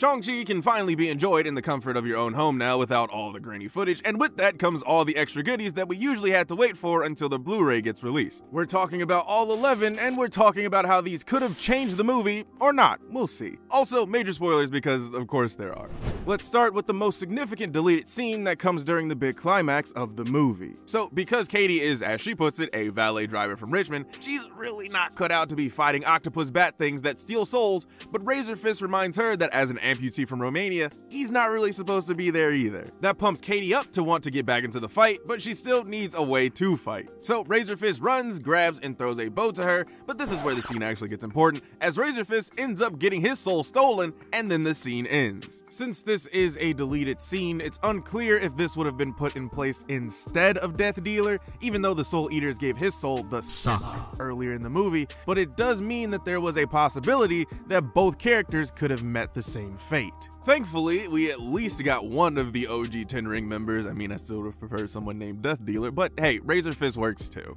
Shang-Chi can finally be enjoyed in the comfort of your own home now without all the grainy footage, and with that comes all the extra goodies that we usually had to wait for until the Blu-ray gets released. We're talking about all 11, and we're talking about how these could have changed the movie, or not, we'll see. Also, major spoilers because of course there are. Let's start with the most significant deleted scene that comes during the big climax of the movie. So, because Katie is, as she puts it, a valet driver from Richmond, she's really not cut out to be fighting octopus bat things that steal souls, but Razor Fist reminds her that as an amputee from Romania, he's not really supposed to be there either. That pumps Katie up to want to get back into the fight, but she still needs a way to fight. So Razor Fist runs, grabs, and throws a bow to her, but this is where the scene actually gets important, as Razor Fist ends up getting his soul stolen, and then the scene ends. Since this is a deleted scene, it's unclear if this would have been put in place instead of Death Dealer, even though the Soul Eaters gave his soul the suck earlier in the movie, but it does mean that there was a possibility that both characters could have met the same fate. Thankfully, we at least got one of the OG 10 Ring members. I mean, I still would have preferred someone named Death Dealer, but hey, Razor Fist works too.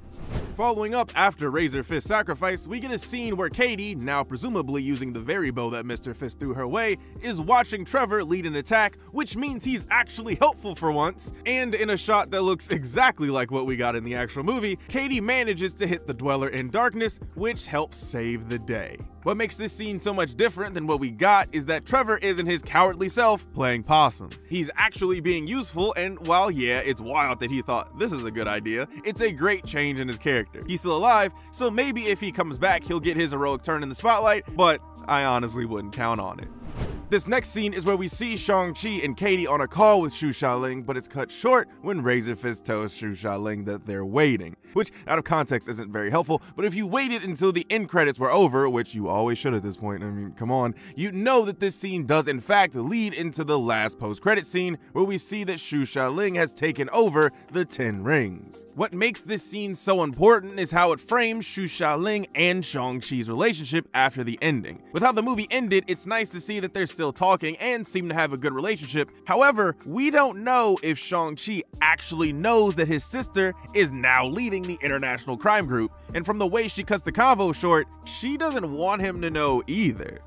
Following up after Razor Fist's sacrifice, we get a scene where Katie, now presumably using the very bow that Mr. Fist threw her way, is watching Trevor lead an attack, which means he's actually helpful for once, and in a shot that looks exactly like what we got in the actual movie, Katie manages to hit the Dweller in Darkness, which helps save the day. What makes this scene so much different than what we got is that Trevor isn't his cowardly self playing possum. He's actually being useful, and while yeah, it's wild that he thought this is a good idea, it's a great change in his character. He's still alive, so maybe if he comes back, he'll get his heroic turn in the spotlight, but I honestly wouldn't count on it. This next scene is where we see Shang-Chi and Katie on a call with Xu Xialing, but it's cut short when Razor Fist tells Xu Xialing that they're waiting, which out of context isn't very helpful, but if you waited until the end credits were over, which you always should at this point, I mean, come on, you know that this scene does in fact lead into the last post-credit scene where we see that Xu Xialing has taken over the 10 rings. What makes this scene so important is how it frames Xu Xialing and Shang-Chi's relationship after the ending. With how the movie ended, it's nice to see that they're still talking and seem to have a good relationship. However, we don't know if Shang-Chi actually knows that his sister is now leading the international crime group, and from the way she cuts the convo short, she doesn't want him to know either.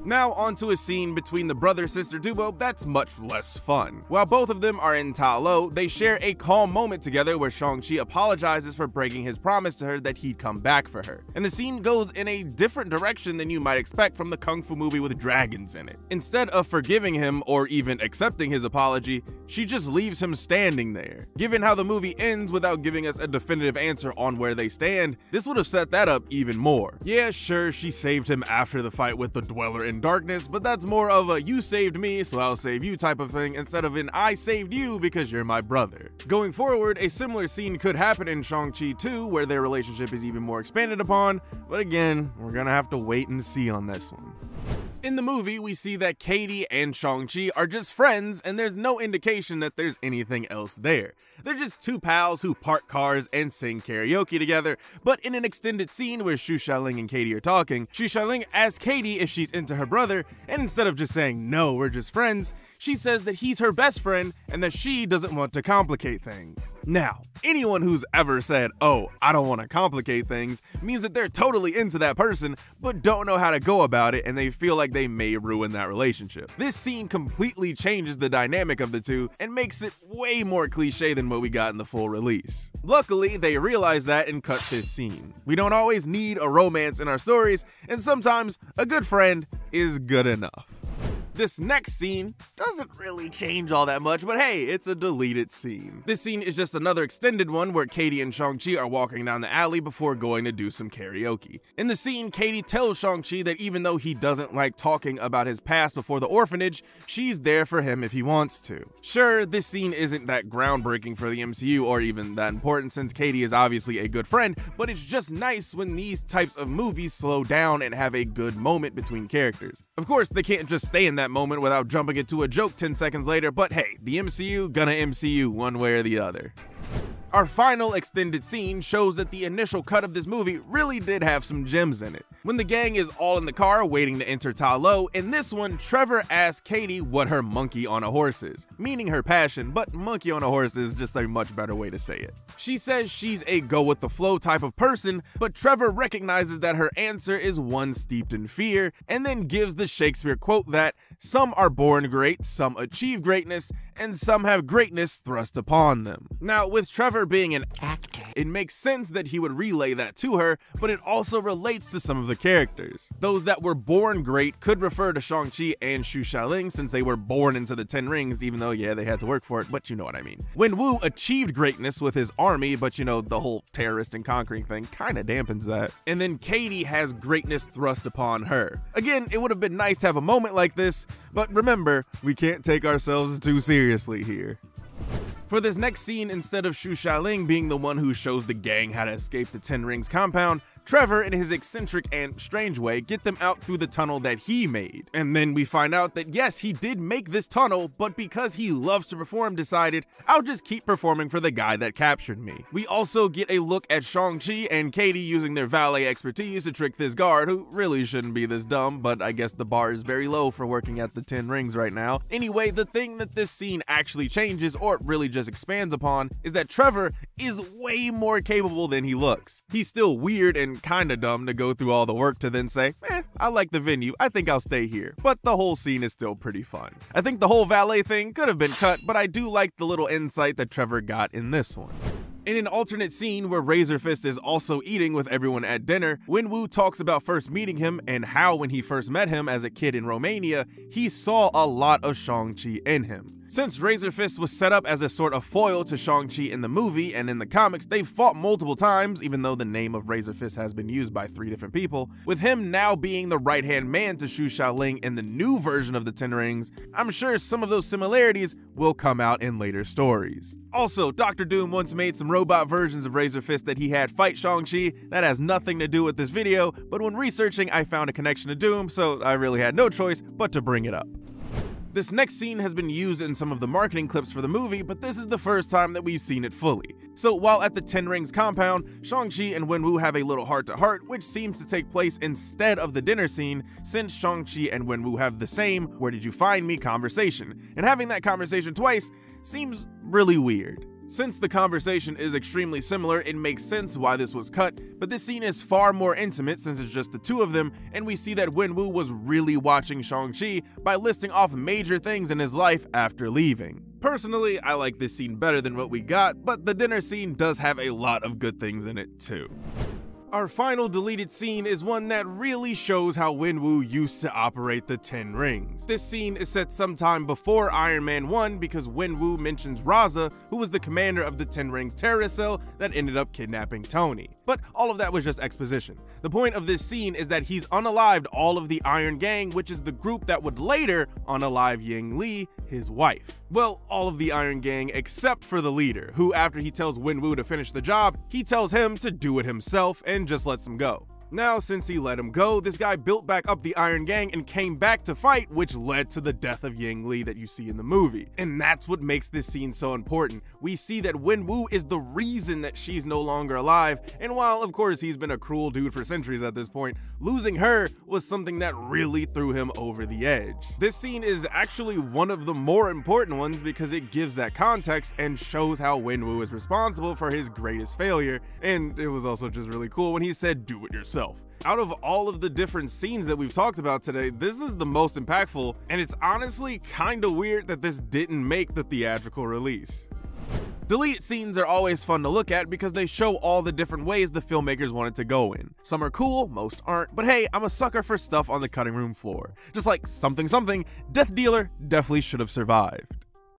Now onto a scene between the brother-sister duo that's much less fun. While both of them are in Ta Lo, they share a calm moment together where Shang-Chi apologizes for breaking his promise to her that he'd come back for her. And the scene goes in a different direction than you might expect from the kung fu movie with dragons in it. Instead of forgiving him or even accepting his apology, she just leaves him standing there. Given how the movie ends without giving us a definitive answer on where they stand, this would have set that up even more. Yeah, sure, she saved him after the fight with the Dweller in Darkness, but that's more of a you saved me so I'll save you type of thing instead of an I saved you because you're my brother. Going forward, a similar scene could happen in Shang-Chi 2 where their relationship is even more expanded upon, but again, we're gonna have to wait and see on this one. In the movie, we see that Katie and Shang-Chi are just friends, and there's no indication that there's anything else there. They're just two pals who park cars and sing karaoke together, but in an extended scene where Xu Xialing and Katie are talking, Xu Xialing asks Katie if she's into her brother, and instead of just saying, no, we're just friends, she says that he's her best friend and that she doesn't want to complicate things. Now, anyone who's ever said, oh, I don't want to complicate things, means that they're totally into that person, but don't know how to go about it, and they feel like they may ruin that relationship. This scene completely changes the dynamic of the two and makes it way more cliche than what we got in the full release. Luckily, they realize that and cut this scene. We don't always need a romance in our stories, and sometimes a good friend is good enough. This next scene doesn't really change all that much, but hey, it's a deleted scene. This scene is just another extended one where Katie and Shang-Chi are walking down the alley before going to do some karaoke. In the scene, Katie tells Shang-Chi that even though he doesn't like talking about his past before the orphanage, she's there for him if he wants to. Sure, this scene isn't that groundbreaking for the MCU or even that important since Katie is obviously a good friend, but it's just nice when these types of movies slow down and have a good moment between characters. Of course, they can't just stay in that moment without jumping into a joke 10 seconds later, but hey, the MCU gonna MCU one way or the other. Our final extended scene shows that the initial cut of this movie really did have some gems in it. When the gang is all in the car waiting to enter Ta Lo, in this one, Trevor asks Katie what her monkey on a horse is, meaning her passion, but monkey on a horse is just a much better way to say it. She says she's a go-with-the-flow type of person, but Trevor recognizes that her answer is one steeped in fear, and then gives the Shakespeare quote that some are born great, some achieve greatness, and some have greatness thrust upon them. Now, with Trevor being an actor, it makes sense that he would relay that to her, but it also relates to some of the characters. Those that were born great could refer to Shang-Chi and Xu Xialing since they were born into the 10 rings, even though, yeah, they had to work for it, but you know what I mean. Wenwu achieved greatness with his army, but you know, the whole terrorist and conquering thing kinda dampens that. And then Katie has greatness thrust upon her. Again, it would have been nice to have a moment like this, but remember, we can't take ourselves too seriously here. For this next scene, instead of Xu Xialing being the one who shows the gang how to escape the 10 Rings compound, Trevor, in his eccentric and strange way, get them out through the tunnel that he made. And then we find out that yes, he did make this tunnel, but because he loves to perform, decided, I'll just keep performing for the guy that captured me. We also get a look at Shang-Chi and Katie using their valet expertise to trick this guard, who really shouldn't be this dumb, but I guess the bar is very low for working at the 10 Rings right now. Anyway, the thing that this scene actually changes, or really just expands upon, is that Trevor is way more capable than he looks. He's still weird and kinda dumb to go through all the work to then say, I like the venue, I think I'll stay here. But the whole scene is still pretty fun. I think the whole valet thing could have been cut, but I do like the little insight that Trevor got in this one. In an alternate scene where Razor Fist is also eating with everyone at dinner, Wenwu talks about first meeting him and how when he first met him as a kid in Romania, he saw a lot of Shang-Chi in him. Since Razor Fist was set up as a sort of foil to Shang-Chi in the movie and in the comics, they've fought multiple times, even though the name of Razor Fist has been used by 3 different people. With him now being the right-hand man to Xu Xialing in the new version of the 10 Rings, I'm sure some of those similarities will come out in later stories. Also, Dr. Doom once made some robot versions of Razor Fist that he had fight Shang-Chi. That has nothing to do with this video, but when researching, I found a connection to Doom, so I really had no choice but to bring it up. This next scene has been used in some of the marketing clips for the movie, but this is the first time that we've seen it fully. So while at the 10 Rings compound, Shang-Chi and Wenwu have a little heart-to-heart, which seems to take place instead of the dinner scene, since Shang-Chi and Wenwu have the same "where did you find me" conversation, and having that conversation twice seems really weird. Since the conversation is extremely similar, it makes sense why this was cut, but this scene is far more intimate since it's just the two of them, and we see that Wenwu was really watching Shang-Chi by listing off major things in his life after leaving. Personally, I like this scene better than what we got, but the dinner scene does have a lot of good things in it too. Our final deleted scene is one that really shows how Wenwu used to operate the 10 Rings. This scene is set sometime before Iron Man 1 because Wenwu mentions Raza, who was the commander of the 10 Rings terrorist cell that ended up kidnapping Tony. But all of that was just exposition. The point of this scene is that he's unalived all of the Iron Gang, which is the group that would later unalive Yang Li, his wife. Well, all of the Iron Gang except for the leader, who after he tells Wenwu to finish the job, he tells him to do it himself and just lets him go. Now, since he let him go, this guy built back up the Iron Gang and came back to fight, which led to the death of Yang Li that you see in the movie. And that's what makes this scene so important. We see that Wenwu is the reason that she's no longer alive, and while of course he's been a cruel dude for centuries at this point, losing her was something that really threw him over the edge. This scene is actually one of the more important ones because it gives that context and shows how Wenwu is responsible for his greatest failure, and it was also just really cool when he said, "Do it yourself." Out of all of the different scenes that we've talked about today, this is the most impactful, and it's honestly kinda weird that this didn't make the theatrical release. Deleted scenes are always fun to look at because they show all the different ways the filmmakers wanted to go in. Some are cool, most aren't, but hey, I'm a sucker for stuff on the cutting room floor. Just like something, Death Dealer definitely should have survived.